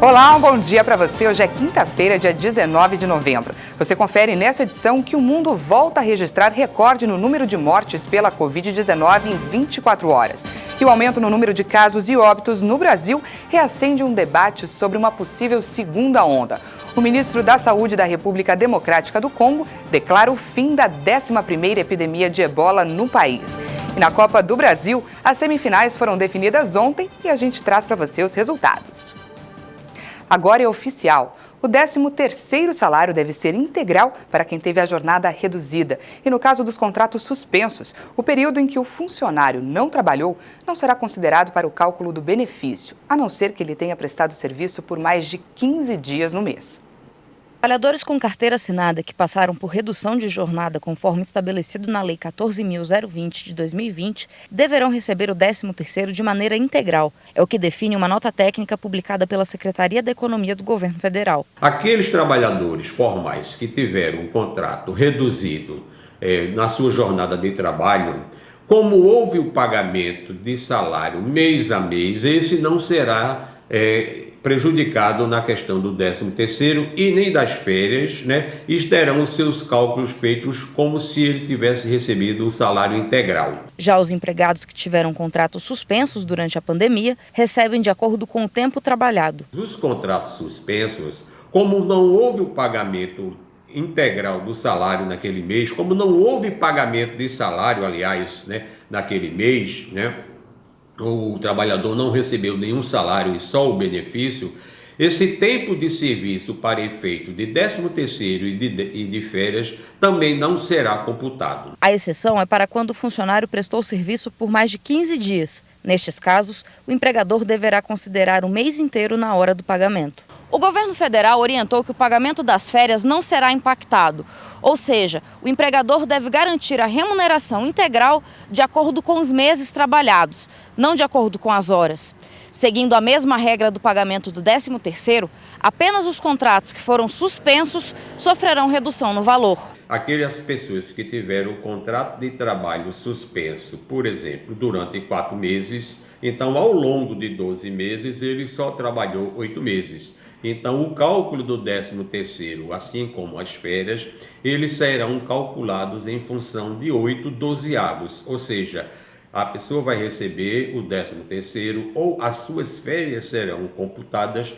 Olá, um bom dia para você. Hoje é quinta-feira, dia 19 de novembro. Você confere nessa edição que o mundo volta a registrar recorde no número de mortes pela Covid-19 em 24 horas. E o aumento no número de casos e óbitos no Brasil reacende um debate sobre uma possível segunda onda. O ministro da Saúde da República Democrática do Congo declara o fim da 11ª epidemia de ebola no país. E na Copa do Brasil, as semifinais foram definidas ontem e a gente traz para você os resultados. Agora é oficial. O 13º salário deve ser integral para quem teve a jornada reduzida. E no caso dos contratos suspensos, o período em que o funcionário não trabalhou não será considerado para o cálculo do benefício, a não ser que ele tenha prestado serviço por mais de 15 dias no mês. Trabalhadores com carteira assinada que passaram por redução de jornada conforme estabelecido na Lei 14.020 de 2020 deverão receber o 13º de maneira integral. É o que define uma nota técnica publicada pela Secretaria da Economia do Governo Federal. Aqueles trabalhadores formais que tiveram um contrato reduzido na sua jornada de trabalho, como houve o pagamento de salário mês a mês, esse não será prejudicado na questão do 13º e nem das férias, e terão os seus cálculos feitos como se ele tivesse recebido o salário integral. Já os empregados que tiveram contratos suspensos durante a pandemia recebem de acordo com o tempo trabalhado. Os contratos suspensos, como não houve o pagamento integral do salário naquele mês, como não houve pagamento de salário, aliás, naquele mês, o trabalhador não recebeu nenhum salário e só o benefício, esse tempo de serviço para efeito de 13º e de férias também não será computado. A exceção é para quando o funcionário prestou serviço por mais de 15 dias. Nestes casos, o empregador deverá considerar o mês inteiro na hora do pagamento. O governo federal orientou que o pagamento das férias não será impactado, ou seja, o empregador deve garantir a remuneração integral de acordo com os meses trabalhados, não de acordo com as horas. Seguindo a mesma regra do pagamento do 13º, apenas os contratos que foram suspensos sofrerão redução no valor. Aquelas pessoas que tiveram o contrato de trabalho suspenso, por exemplo, durante 4 meses, então ao longo de 12 meses ele só trabalhou 8 meses. Então, o cálculo do 13º, assim como as férias, eles serão calculados em função de 8 dozeavos, ou seja, a pessoa vai receber o 13º ou as suas férias serão computadas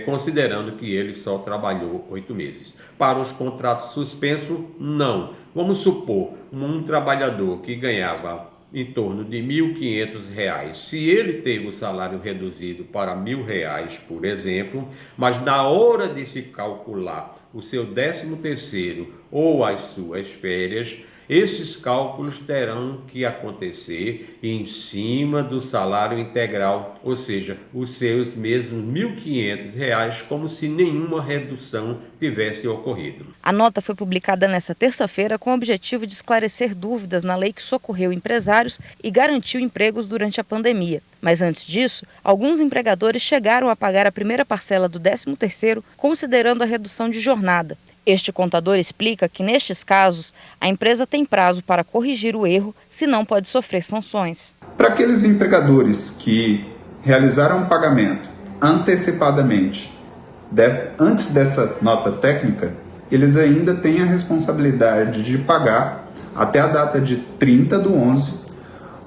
considerando que ele só trabalhou 8 meses. Para os contratos suspensos, não. Vamos supor um trabalhador que ganhava em torno de R$ 1.500. Se ele teve o salário reduzido para R$ 1.000, por exemplo, mas na hora de se calcular o seu 13º ou as suas férias, esses cálculos terão que acontecer em cima do salário integral, ou seja, os seus mesmos R$ 1.500, como se nenhuma redução tivesse ocorrido. A nota foi publicada nesta terça-feira com o objetivo de esclarecer dúvidas na lei que socorreu empresários e garantiu empregos durante a pandemia. Mas antes disso, alguns empregadores chegaram a pagar a primeira parcela do 13º, considerando a redução de jornada. Este contador explica que, nestes casos, a empresa tem prazo para corrigir o erro, senão pode sofrer sanções. Para aqueles empregadores que realizaram o pagamento antecipadamente, antes dessa nota técnica, eles ainda têm a responsabilidade de pagar, até a data de 30/11,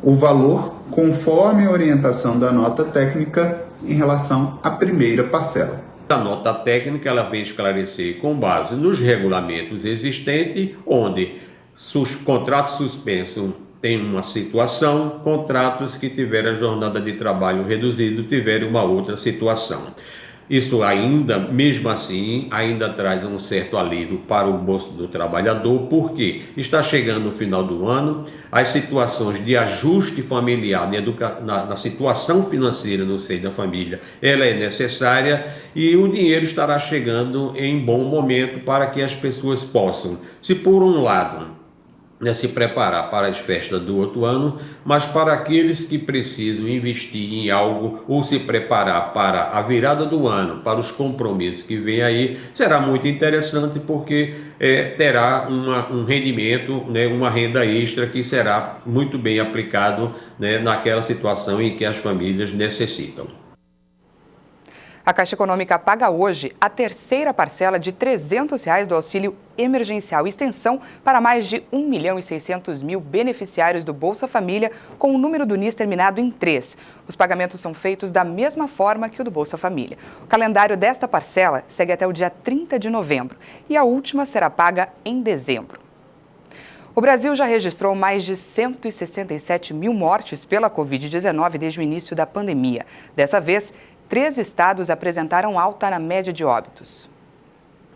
o valor conforme a orientação da nota técnica em relação à primeira parcela. A nota técnica ela vem esclarecer com base nos regulamentos existentes, onde os contratos suspensos têm uma situação, contratos que tiveram a jornada de trabalho reduzida tiveram uma outra situação. Isso ainda, mesmo assim, ainda traz um certo alívio para o bolso do trabalhador, porque está chegando o final do ano, as situações de ajuste familiar na situação financeira no seio da família, ela é necessária e o dinheiro estará chegando em bom momento para que as pessoas possam, se por um lado, se preparar para as festas do outro ano, mas para aqueles que precisam investir em algo ou se preparar para a virada do ano, para os compromissos que vem aí, será muito interessante porque terá um rendimento, uma renda extra que será muito bem aplicado naquela situação em que as famílias necessitam. A Caixa Econômica paga hoje a terceira parcela de R$ 300 do auxílio emergencial e extensão para mais de 1.600.000 beneficiários do Bolsa Família, com o número do NIS terminado em 3. Os pagamentos são feitos da mesma forma que o do Bolsa Família. O calendário desta parcela segue até o dia 30 de novembro e a última será paga em dezembro. O Brasil já registrou mais de 167 mil mortes pela Covid-19 desde o início da pandemia. Dessa vez, 3 estados apresentaram alta na média de óbitos.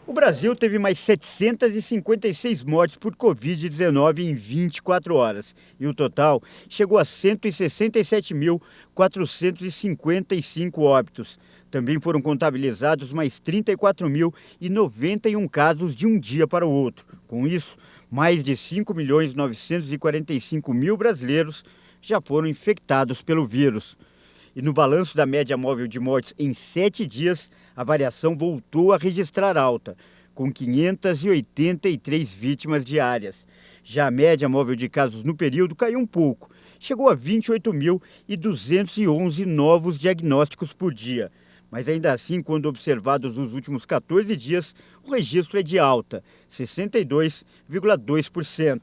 O Brasil teve mais 756 mortes por Covid-19 em 24 horas. E o total chegou a 167.455 óbitos. Também foram contabilizados mais 34.091 casos de um dia para o outro. Com isso, mais de 5.945.000 brasileiros já foram infectados pelo vírus. E no balanço da média móvel de mortes em 7 dias, a variação voltou a registrar alta, com 583 vítimas diárias. Já a média móvel de casos no período caiu um pouco, chegou a 28.211 novos diagnósticos por dia. Mas ainda assim, quando observados nos últimos 14 dias, o registro é de alta, 62,2%.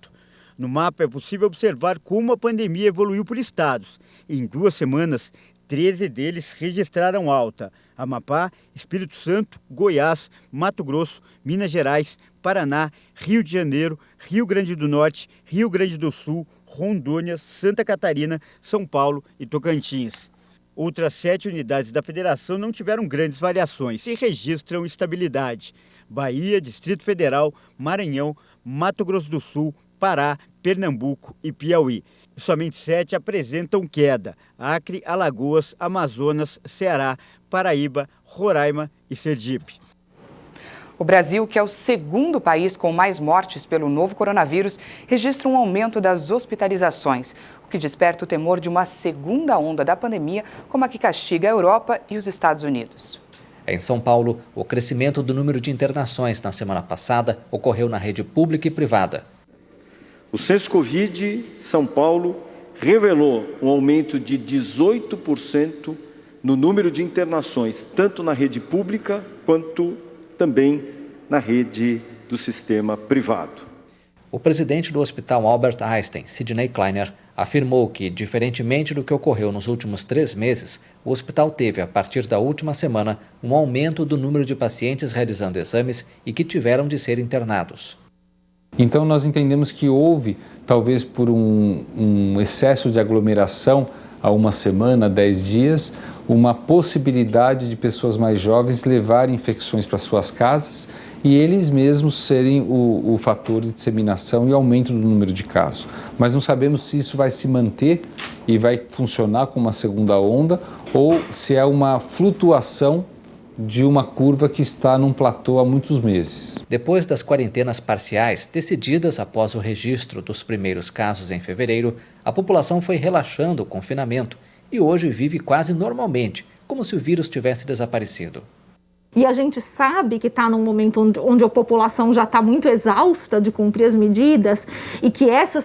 No mapa é possível observar como a pandemia evoluiu por estados. Em 2 semanas, 13 deles registraram alta: Amapá, Espírito Santo, Goiás, Mato Grosso, Minas Gerais, Paraná, Rio de Janeiro, Rio Grande do Norte, Rio Grande do Sul, Rondônia, Santa Catarina, São Paulo e Tocantins. Outras 7 unidades da federação não tiveram grandes variações e registram estabilidade: Bahia, Distrito Federal, Maranhão, Mato Grosso do Sul, Pará, Pernambuco e Piauí. Somente 7 apresentam queda: Acre, Alagoas, Amazonas, Ceará, Paraíba, Roraima e Sergipe. O Brasil, que é o segundo país com mais mortes pelo novo coronavírus, registra um aumento das hospitalizações, o que desperta o temor de uma segunda onda da pandemia, como a que castiga a Europa e os Estados Unidos. Em São Paulo, o crescimento do número de internações na semana passada ocorreu na rede pública e privada. O Censo Covid São Paulo revelou um aumento de 18% no número de internações, tanto na rede pública quanto também na rede do sistema privado. O presidente do Hospital Albert Einstein, Sidney Kleiner, afirmou que, diferentemente do que ocorreu nos últimos 3 meses, o hospital teve, a partir da última semana, um aumento do número de pacientes realizando exames e que tiveram de ser internados. Então nós entendemos que houve, talvez por um excesso de aglomeração há uma semana, 10 dias, uma possibilidade de pessoas mais jovens levarem infecções para suas casas e eles mesmos serem o fator de disseminação e aumento do número de casos. Mas não sabemos se isso vai se manter e vai funcionar como uma segunda onda ou se é uma flutuação de uma curva que está num platô há muitos meses. Depois das quarentenas parciais decididas após o registro dos primeiros casos em fevereiro, a população foi relaxando o confinamento e hoje vive quase normalmente, como se o vírus tivesse desaparecido. E a gente sabe que está num momento onde a população já está muito exausta de cumprir as medidas e que essa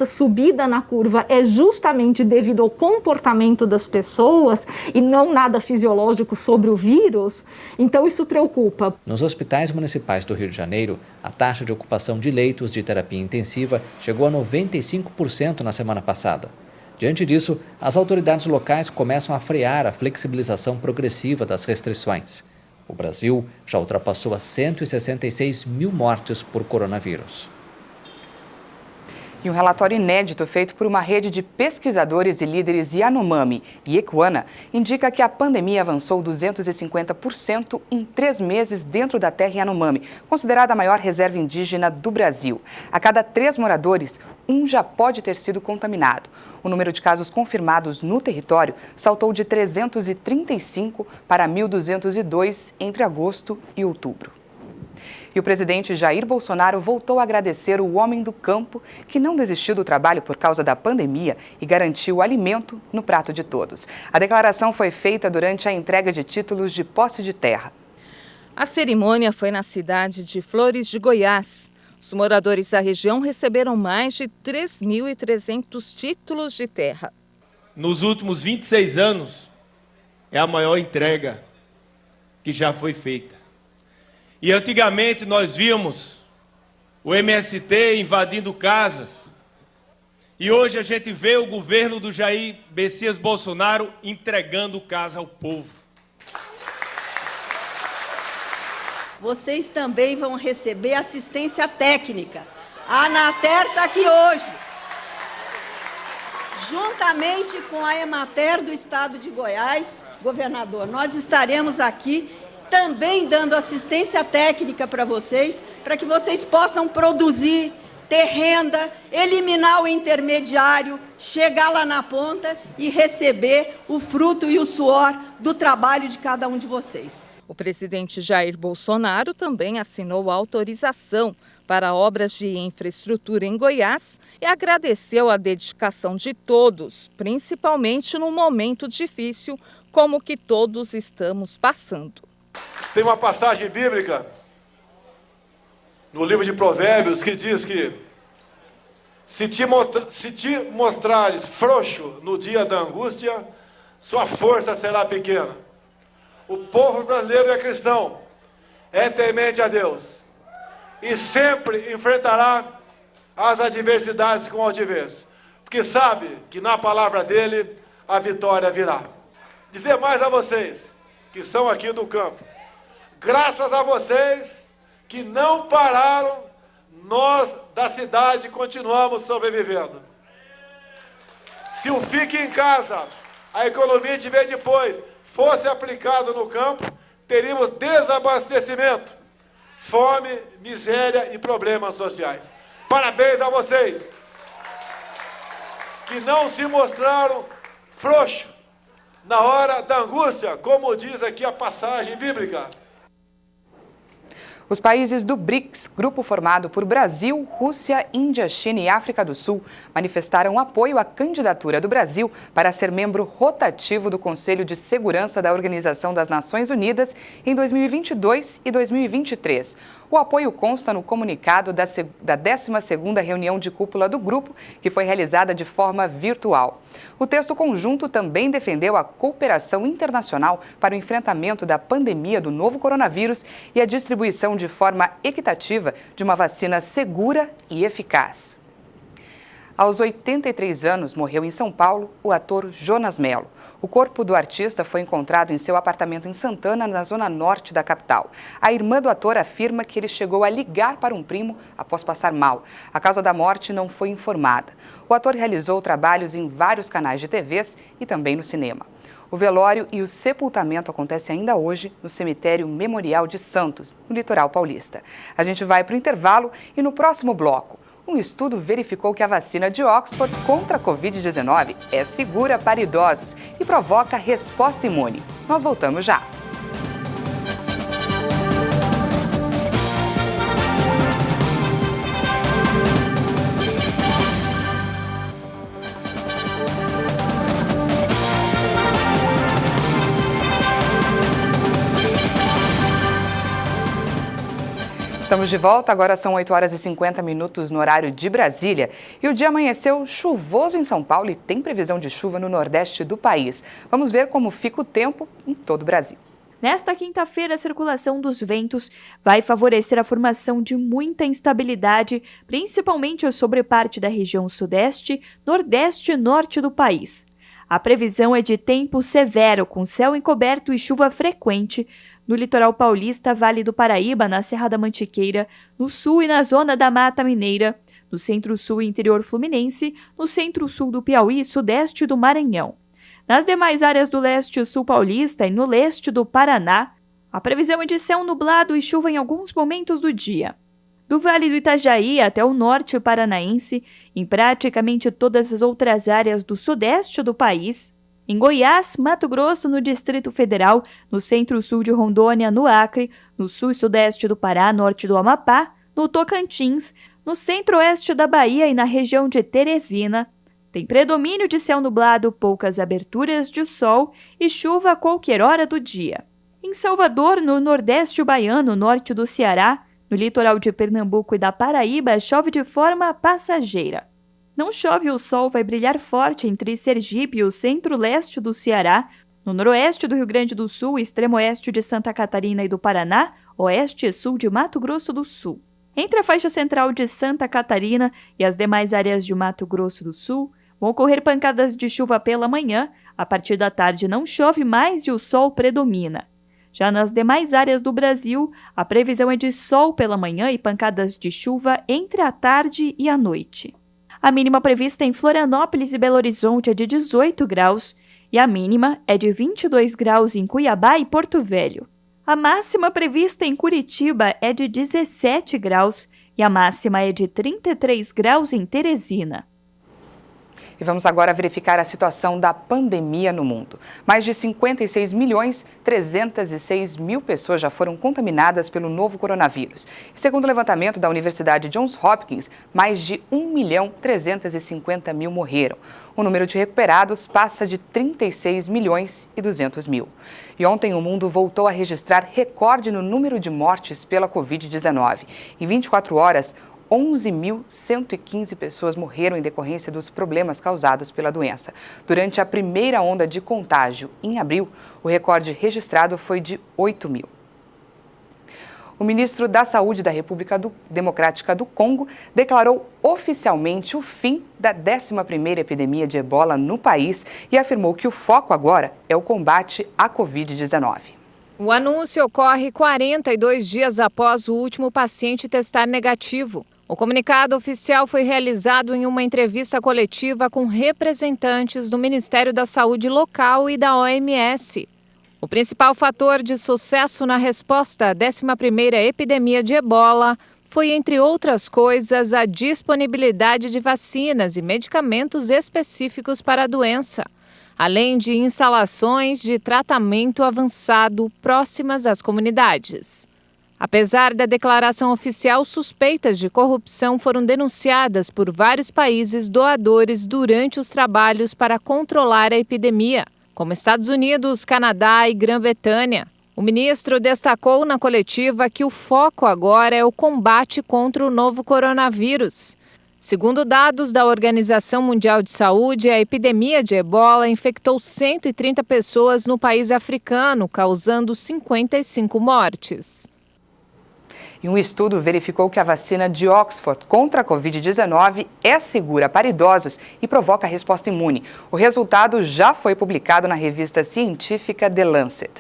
subida na curva é justamente devido ao comportamento das pessoas e não nada fisiológico sobre o vírus, então isso preocupa. Nos hospitais municipais do Rio de Janeiro, a taxa de ocupação de leitos de terapia intensiva chegou a 95% na semana passada. Diante disso, as autoridades locais começam a frear a flexibilização progressiva das restrições. O Brasil já ultrapassou as 166 mil mortes por coronavírus. E um relatório inédito feito por uma rede de pesquisadores e líderes Yanomami e Equana indica que a pandemia avançou 250% em 3 meses dentro da terra Yanomami, considerada a maior reserva indígena do Brasil. A cada 3 moradores, 1 já pode ter sido contaminado. O número de casos confirmados no território saltou de 335 para 1.202 entre agosto e outubro. E o presidente Jair Bolsonaro voltou a agradecer o homem do campo que não desistiu do trabalho por causa da pandemia e garantiu o alimento no prato de todos. A declaração foi feita durante a entrega de títulos de posse de terra. A cerimônia foi na cidade de Flores de Goiás. Os moradores da região receberam mais de 3.300 títulos de terra. Nos últimos 26 anos, é a maior entrega que já foi feita. E antigamente nós vimos o MST invadindo casas. E hoje a gente vê o governo do Jair Messias Bolsonaro entregando casa ao povo. Vocês também vão receber assistência técnica. A Anater está aqui hoje. Juntamente com a Emater do Estado de Goiás, governador, nós estaremos aqui também dando assistência técnica para vocês, para que vocês possam produzir, ter renda, eliminar o intermediário, chegar lá na ponta e receber o fruto e o suor do trabalho de cada um de vocês. O presidente Jair Bolsonaro também assinou a autorização para obras de infraestrutura em Goiás e agradeceu a dedicação de todos, principalmente num momento difícil como o que todos estamos passando. Tem uma passagem bíblica no livro de Provérbios que diz que se te mostrares frouxo no dia da angústia, sua força será pequena. O povo brasileiro é cristão, é temente a Deus e sempre enfrentará as adversidades com altivez, porque sabe que na palavra dele a vitória virá. Dizer mais a vocês que são aqui do campo, graças a vocês que não pararam, nós da cidade continuamos sobrevivendo. Se o fique em casa, a economia de vem depois, fosse aplicado no campo, teríamos desabastecimento, fome, miséria e problemas sociais. Parabéns a vocês que não se mostraram frouxos na hora da angústia, como diz aqui a passagem bíblica. Os países do BRICS, grupo formado por Brasil, Rússia, Índia, China e África do Sul, manifestaram apoio à candidatura do Brasil para ser membro rotativo do Conselho de Segurança da Organização das Nações Unidas em 2022 e 2023. O apoio consta no comunicado da 12ª reunião de cúpula do grupo, que foi realizada de forma virtual. O texto conjunto também defendeu a cooperação internacional para o enfrentamento da pandemia do novo coronavírus e a distribuição de forma equitativa de uma vacina segura e eficaz. Aos 83 anos, morreu em São Paulo o ator Jonas Mello. O corpo do artista foi encontrado em seu apartamento em Santana, na zona norte da capital. A irmã do ator afirma que ele chegou a ligar para um primo após passar mal. A causa da morte não foi informada. O ator realizou trabalhos em vários canais de TVs e também no cinema. O velório e o sepultamento acontecem ainda hoje no cemitério Memorial de Santos, no litoral paulista. A gente vai para o intervalo e no próximo bloco, um estudo verificou que a vacina de Oxford contra a Covid-19 é segura para idosos e provoca resposta imune. Nós voltamos já. Estamos de volta, agora são 8h50 no horário de Brasília. E o dia amanheceu chuvoso em São Paulo e tem previsão de chuva no nordeste do país. Vamos ver como fica o tempo em todo o Brasil. Nesta quinta-feira, a circulação dos ventos vai favorecer a formação de muita instabilidade, principalmente sobre parte da região sudeste, nordeste e norte do país. A previsão é de tempo severo, com céu encoberto e chuva frequente, no litoral paulista, Vale do Paraíba, na Serra da Mantiqueira, no sul e na zona da Mata Mineira, no centro-sul e interior fluminense, no centro-sul do Piauí e sudeste do Maranhão. Nas demais áreas do leste e sul paulista e no leste do Paraná, a previsão é de céu nublado e chuva em alguns momentos do dia. Do Vale do Itajaí até o norte paranaense, em praticamente todas as outras áreas do sudeste do país, em Goiás, Mato Grosso, no Distrito Federal, no centro-sul de Rondônia, no Acre, no sul e sudeste do Pará, norte do Amapá, no Tocantins, no centro-oeste da Bahia e na região de Teresina, tem predomínio de céu nublado, poucas aberturas de sol e chuva a qualquer hora do dia. Em Salvador, no nordeste baiano, norte do Ceará, no litoral de Pernambuco e da Paraíba, chove de forma passageira. Não chove e o sol vai brilhar forte entre Sergipe e o centro-leste do Ceará, No noroeste do Rio Grande do Sul, extremo oeste de Santa Catarina e do Paraná, oeste e sul de Mato Grosso do Sul. Entre a faixa central de Santa Catarina e as demais áreas de Mato Grosso do Sul, vão ocorrer pancadas de chuva pela manhã. A partir da tarde não chove mais e o sol predomina. Já nas demais áreas do Brasil, a previsão é de sol pela manhã e pancadas de chuva entre a tarde e a noite. A mínima prevista em Florianópolis e Belo Horizonte é de 18 graus e a mínima é de 22 graus em Cuiabá e Porto Velho. A máxima prevista em Curitiba é de 17 graus e a máxima é de 33 graus em Teresina. E vamos agora verificar a situação da pandemia no mundo. Mais de 56.306.000 pessoas já foram contaminadas pelo novo coronavírus. E segundo o levantamento da Universidade Johns Hopkins, mais de 1.350.000 morreram. O número de recuperados passa de 36.200.000. E ontem o mundo voltou a registrar recorde no número de mortes pela Covid-19. Em 24 horas, 11.115 pessoas morreram em decorrência dos problemas causados pela doença. Durante a primeira onda de contágio, em abril, o recorde registrado foi de 8.000. O ministro da Saúde da República Democrática do Congo declarou oficialmente o fim da 11ª epidemia de ebola no país e afirmou que o foco agora é o combate à Covid-19. O anúncio ocorre 42 dias após o último paciente testar negativo. O comunicado oficial foi realizado em uma entrevista coletiva com representantes do Ministério da Saúde local e da OMS. O principal fator de sucesso na resposta à 11ª epidemia de ebola foi, entre outras coisas, a disponibilidade de vacinas e medicamentos específicos para a doença, além de instalações de tratamento avançado próximas às comunidades. Apesar da declaração oficial, suspeitas de corrupção foram denunciadas por vários países doadores durante os trabalhos para controlar a epidemia, como Estados Unidos, Canadá e Grã-Bretanha. O ministro destacou na coletiva que o foco agora é o combate contra o novo coronavírus. Segundo dados da Organização Mundial de Saúde, a epidemia de ebola infectou 130 pessoas no país africano, causando 55 mortes. E um estudo verificou que a vacina de Oxford contra a Covid-19 é segura para idosos e provoca resposta imune. O resultado já foi publicado na revista científica The Lancet.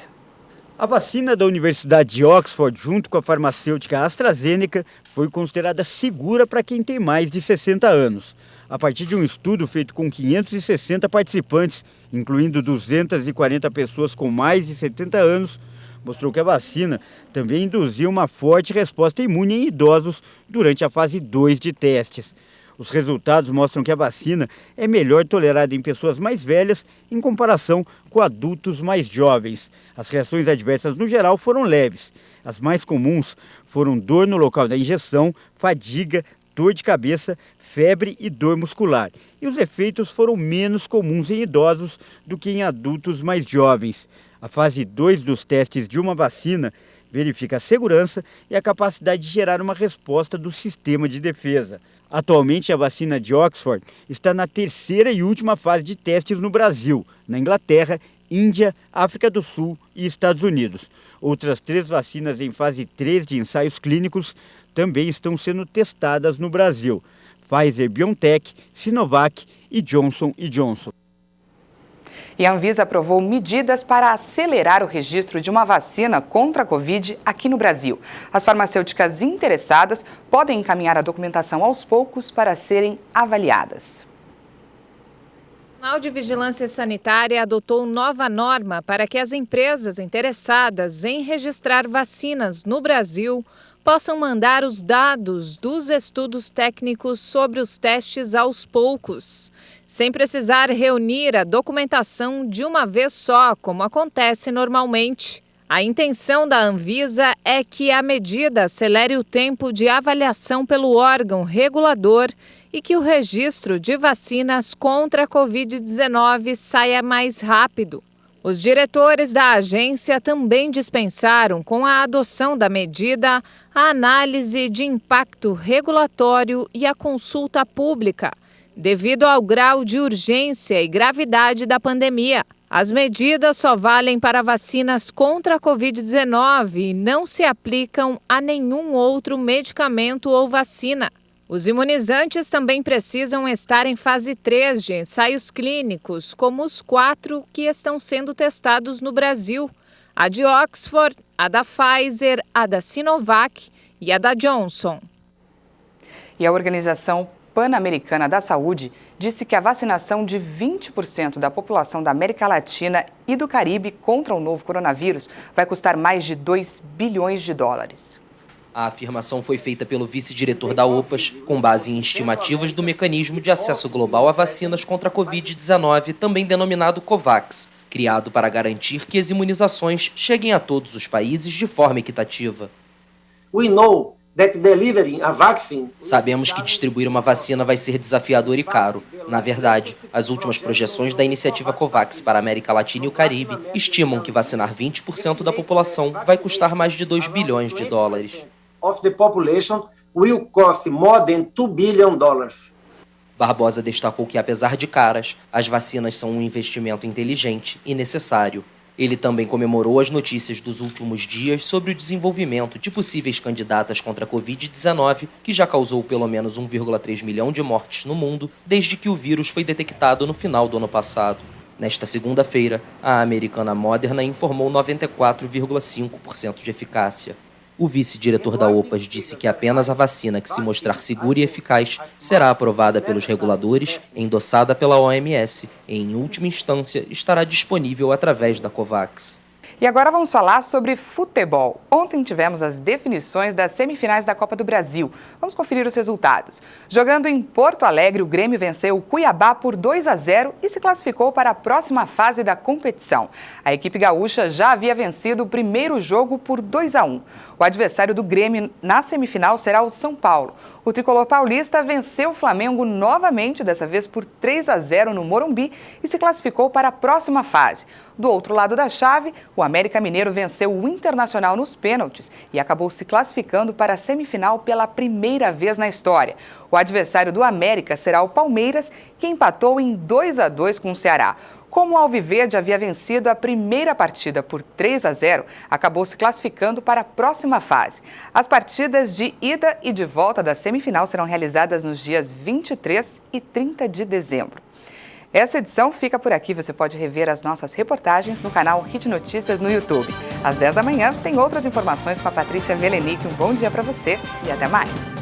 A vacina da Universidade de Oxford, junto com a farmacêutica AstraZeneca, foi considerada segura para quem tem mais de 60 anos. A partir de um estudo feito com 560 participantes, incluindo 240 pessoas com mais de 70 anos, mostrou que a vacina também induziu uma forte resposta imune em idosos durante a fase 2 de testes. Os resultados mostram que a vacina é melhor tolerada em pessoas mais velhas em comparação com adultos mais jovens. As reações adversas no geral foram leves. As mais comuns foram dor no local da injeção, fadiga, dor de cabeça, febre e dor muscular. E os efeitos foram menos comuns em idosos do que em adultos mais jovens. A fase 2 dos testes de uma vacina verifica a segurança e a capacidade de gerar uma resposta do sistema de defesa. Atualmente, a vacina de Oxford está na 3ª e última fase de testes no Brasil, na Inglaterra, Índia, África do Sul e Estados Unidos. Outras 3 vacinas em fase 3 de ensaios clínicos também estão sendo testadas no Brasil: Pfizer-BioNTech, Sinovac e Johnson & Johnson. E a Anvisa aprovou medidas para acelerar o registro de uma vacina contra a Covid aqui no Brasil. As farmacêuticas interessadas podem encaminhar a documentação aos poucos para serem avaliadas. O Tribunal de Vigilância Sanitária adotou nova norma para que as empresas interessadas em registrar vacinas no Brasil possam mandar os dados dos estudos técnicos sobre os testes aos poucos, sem precisar reunir a documentação de uma vez só, como acontece normalmente. A intenção da Anvisa é que a medida acelere o tempo de avaliação pelo órgão regulador e que o registro de vacinas contra a Covid-19 saia mais rápido. Os diretores da agência também dispensaram, com a adoção da medida, a análise de impacto regulatório e a consulta pública, devido ao grau de urgência e gravidade da pandemia. As medidas só valem para vacinas contra a Covid-19 e não se aplicam a nenhum outro medicamento ou vacina. Os imunizantes também precisam estar em fase 3 de ensaios clínicos, como os 4 que estão sendo testados no Brasil: a de Oxford, a da Pfizer, a da Sinovac e a da Johnson. E a Organização Pan-Americana da Saúde disse que a vacinação de 20% da população da América Latina e do Caribe contra o novo coronavírus vai custar mais de 2 bilhões de dólares. A afirmação foi feita pelo vice-diretor da OPAS, com base em estimativas do Mecanismo de Acesso Global a Vacinas contra a Covid-19, também denominado COVAX, criado para garantir que as imunizações cheguem a todos os países de forma equitativa. Sabemos que distribuir uma vacina vai ser desafiador e caro. Na verdade, as últimas projeções da iniciativa COVAX para a América Latina e o Caribe estimam que vacinar 20% da população vai custar mais de 2 bilhões de dólares. Barbosa destacou que, apesar de caras, as vacinas são um investimento inteligente e necessário. Ele também comemorou as notícias dos últimos dias sobre o desenvolvimento de possíveis candidatas contra a Covid-19, que já causou pelo menos 1,3 milhão de mortes no mundo desde que o vírus foi detectado no final do ano passado. Nesta segunda-feira, a americana Moderna informou 94,5% de eficácia. O vice-diretor da OPAS disse que apenas a vacina que se mostrar segura e eficaz será aprovada pelos reguladores, endossada pela OMS e, em última instância, estará disponível através da COVAX. E agora vamos falar sobre futebol. Ontem tivemos as definições das semifinais da Copa do Brasil. Vamos conferir os resultados. Jogando em Porto Alegre, o Grêmio venceu o Cuiabá por 2-0 e se classificou para a próxima fase da competição. A equipe gaúcha já havia vencido o primeiro jogo por 2-1. O adversário do Grêmio na semifinal será o São Paulo. O tricolor paulista venceu o Flamengo novamente, dessa vez por 3-0 no Morumbi, e se classificou para a próxima fase. Do outro lado da chave, o América Mineiro venceu o Internacional nos pênaltis e acabou se classificando para a semifinal pela primeira vez na história. O adversário do América será o Palmeiras, que empatou em 2-2 com o Ceará. Como o Alviverde havia vencido a primeira partida por 3-0, acabou se classificando para a próxima fase. As partidas de ida e de volta da semifinal serão realizadas nos dias 23 e 30 de dezembro. Essa edição fica por aqui. Você pode rever as nossas reportagens no canal Hit Notícias no YouTube. Às 10 da manhã tem outras informações com a Patrícia Velenic. Um bom dia para você e até mais.